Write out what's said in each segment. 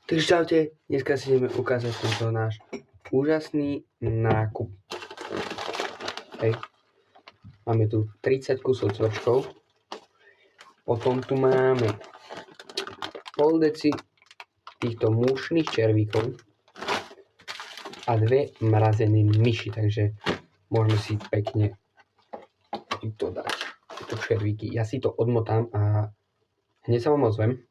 Takže čaute, dneska si ideme ukázať tento náš úžasný nákup. Hej. Máme tu 30 kusov cvrčkov, potom tu máme pol deci týchto mušných červíkov a 2 mrazené myši, takže môžeme si pekne to dať, tieto červíky. Ja si to odmotám a hneď sa vám ozvem.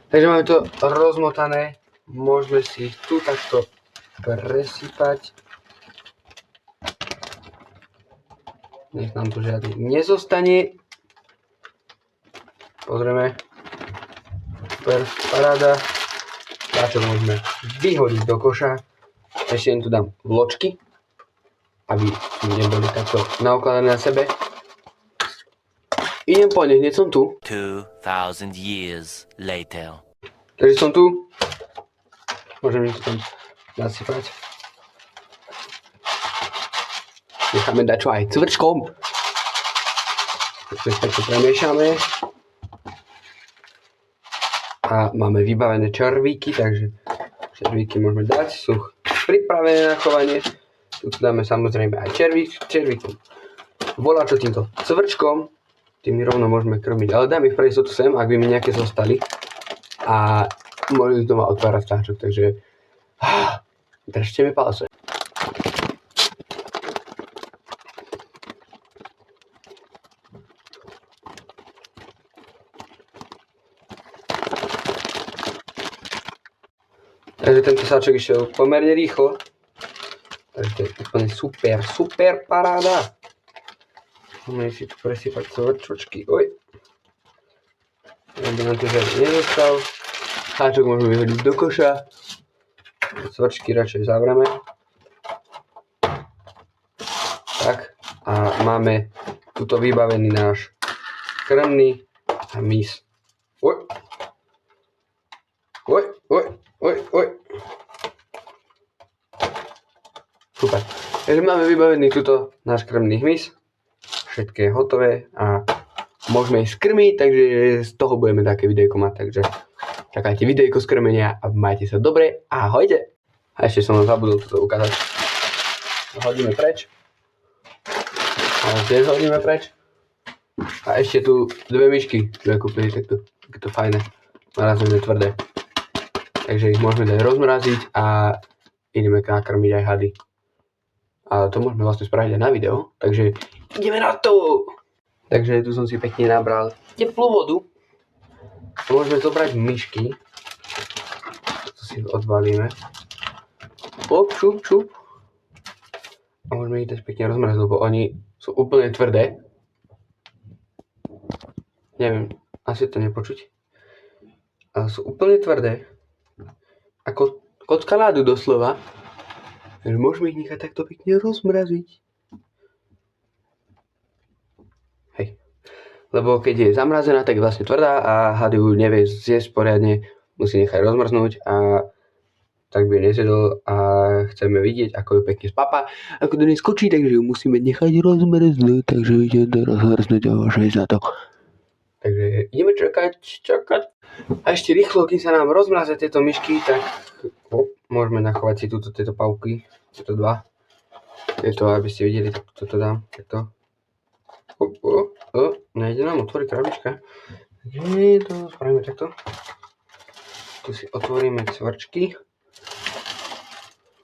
Takže máme to rozmotané, môžeme si tu takto presypať. Nech nám tu žiadny nezostane. Pozrieme. Super, paráda. Táčok môžeme vyhodiť do koša. Ešte im tu dám vločky, aby neboli takto naukladané na sebe. Idem po ne, hneď som tu. 2000 years later. Takže som tu. Môžem to tam nasypať. Necháme dať čo aj cvrčkom. Tak to premiešame. A máme vybavené červíky, takže červíky môžeme dať. Sú pripravené na chovanie. Tu dáme samozrejme aj červíku. Volá čo týmto cvrčkom. Tým rovno môžeme krmiť, ale dám ich pre istotu sem, ak by mi nejaké zostali. A môžem doma otvárať stáčok, takže držte mi palce. Takže tento sáčok išiel pomerne rýchlo. Takže to je úplne super paráda. Môžeme si tu presypať cvrčočky. Oj. Aby nám tu žiadny nezostal. Sáčok môžeme vyhodiť do koša. Cvrčky radšej zavrieme. Tak. A máme tuto vybavený náš krmný hmyz. Oj. Super. Takže máme vybavený tuto náš krmný hmyz. Všetko je hotové a môžeme ich skrmiť, takže z toho budeme také videjko mať, takže čakajte videjko z krmenia a majte sa dobre, ahojte! A ešte som vám zabudol toto ukázať. Hodíme preč. A tiež hodíme preč. A ešte tu 2 myšky sme kúpili, takto fajné, mrazené tvrdé. Takže ich môžeme dať rozmraziť a ideme nakrmiť aj hady. A to môžeme vlastne spraviť aj na video, takže ideme na to! Takže tu som si pekne nabral teplú vodu. Môžeme zobrať myšky. To si odbalíme. Hop, šup. A môžeme ich dať pekne rozmraziť, lebo oni sú úplne tvrdé. Neviem, asi to nepočuť. Ale sú úplne tvrdé. Ako kocka ľadu doslova. Takže môžeme ich nechať takto pekne rozmraziť. Hej. Lebo keď je zamrazená, tak je vlastne tvrdá a had ju nevie zjesť poriadne. Musí nechať rozmrznúť a tak by nezjedol a chceme vidieť, ako ju pekne spapa. Ako do nej skočí, takže ju musíme nechať rozmrznúť. Takže ideme to rozmrznúť a môžeme za to. Takže ideme čakať. A ešte rýchlo, kým sa nám rozmrazia tieto myšky, tak môžeme nachovať si tieto pavky, tieto 2. Tieto, aby ste videli, tak toto dám, takto. Nejde nám otvoriť krabička. Takže to spravíme takto. Tu si otvoríme cvrčky.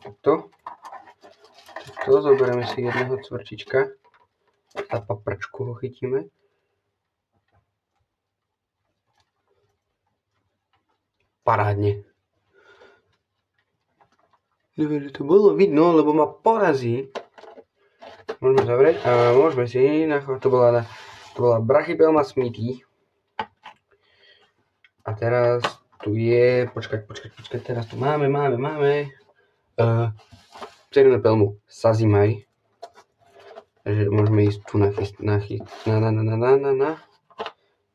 Takto. Zoberieme si jedného cvrčička. Za paprčku ho chytíme. Parádne. Dobre, že to bolo vidno, lebo ma porazí. Môžeme zavrieť a môžeme si nachovať. To bola Brachypelma smithy. A teraz tu je, počkať, teraz tu máme Cerynopelmu sazimai. Takže môžeme ísť tu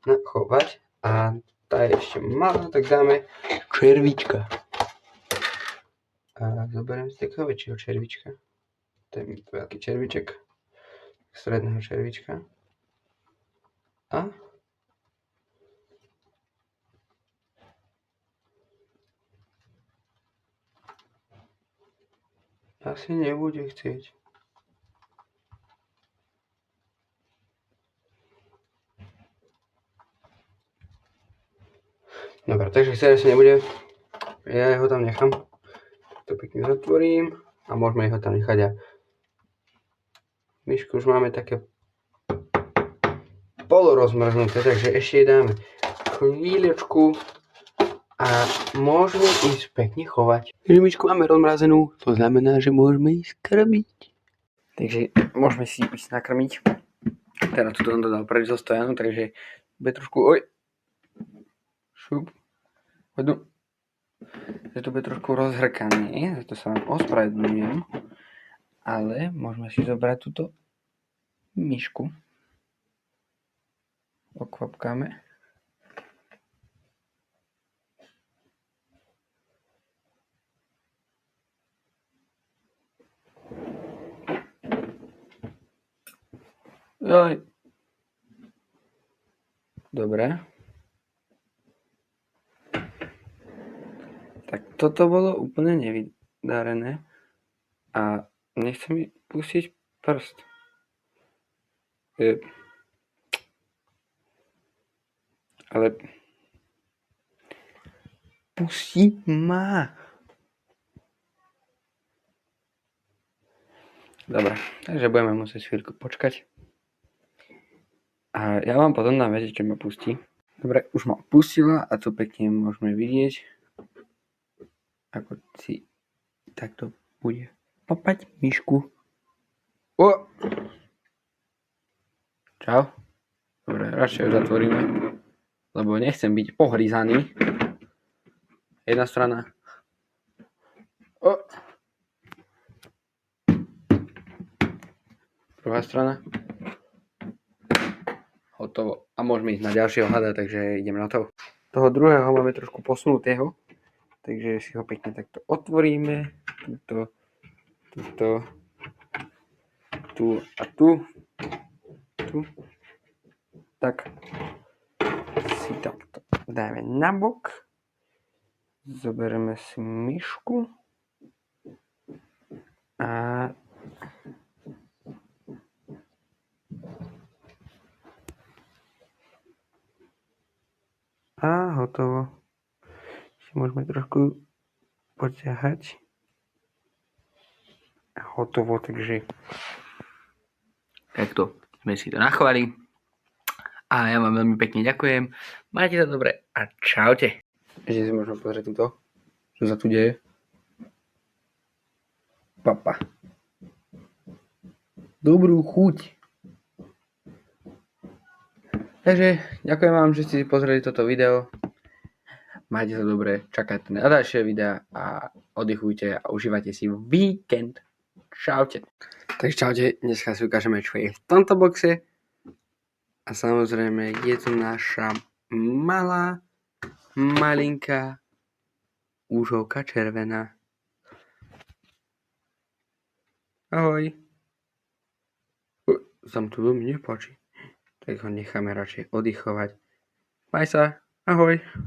nachovať. A tá je ešte malá, tak dáme červíčka. A A zoberiem si takého väčšieho červička. To je veľký červiček. Stredného červička. A asi nebude chcieť. Dobre, takže sa nebude. Ja ho tam nechám. To pekne zatvorím a môžeme ho tam nechať. A myšku už máme také polorozmrznuté, takže ešte jej dáme chvíľočku a môžeme ísť pekne chovať. Takže myšku máme rozmrazenú, to znamená, že môžeme ísť krmiť. Takže môžeme si ísť nakrmiť. Teraz tu som dodal preč zo stojanu, takže bude trošku, šup, hoďu. Že to bude trošku rozhrkané, za to sa vám ospravedlňujem, ale môžeme si zobrať túto myšku. Okvapkáme. Joj. Dobre. Tak toto bolo úplne nevydarené a nechce mi pustiť prst. Ale pustí ma. Dobre, takže budeme musieť chvíľku počkať. A ja vám potom dám vedieť, keď ma pustí. Dobre, už ma pustila a to pekne môžeme vidieť, ako si takto bude papať myšku. Čau. Dobre, radšej ju zatvoríme, lebo nechcem byť pohryzaný. Jedna strana. Druhá strana. Hotovo. A môžeme ísť na ďalšieho hada, takže ideme na to. Toho druhého máme trošku posunutého. Takže si ho pekne takto otvoríme. Tuto. Tu a tu. Tu. Tak. Si takto dáme nabok. Zoberieme si myšku. A hotovo. Si môžeme trošku poťahať. A hotovo, takže takto sme si to nachovali. A ja vám veľmi pekne ďakujem. Majte sa dobre a čaute. Ešte si môžeme pozrieť túto, čo sa tu deje. Papa. Dobrú chuť. Takže ďakujem vám, že ste si pozreli toto video. Majte sa dobre, čakajte na ďalšie videá a oddychujte a užívajte si víkend. Čaute. Takže čaute, dneska si ukážeme, čo je v tomto boxe. A samozrejme je tu naša malá, malinká úžovka červená. Ahoj. Sa mu to veľmi nepáči. Tak ho necháme radšej oddychovať. Maj sa, ahoj.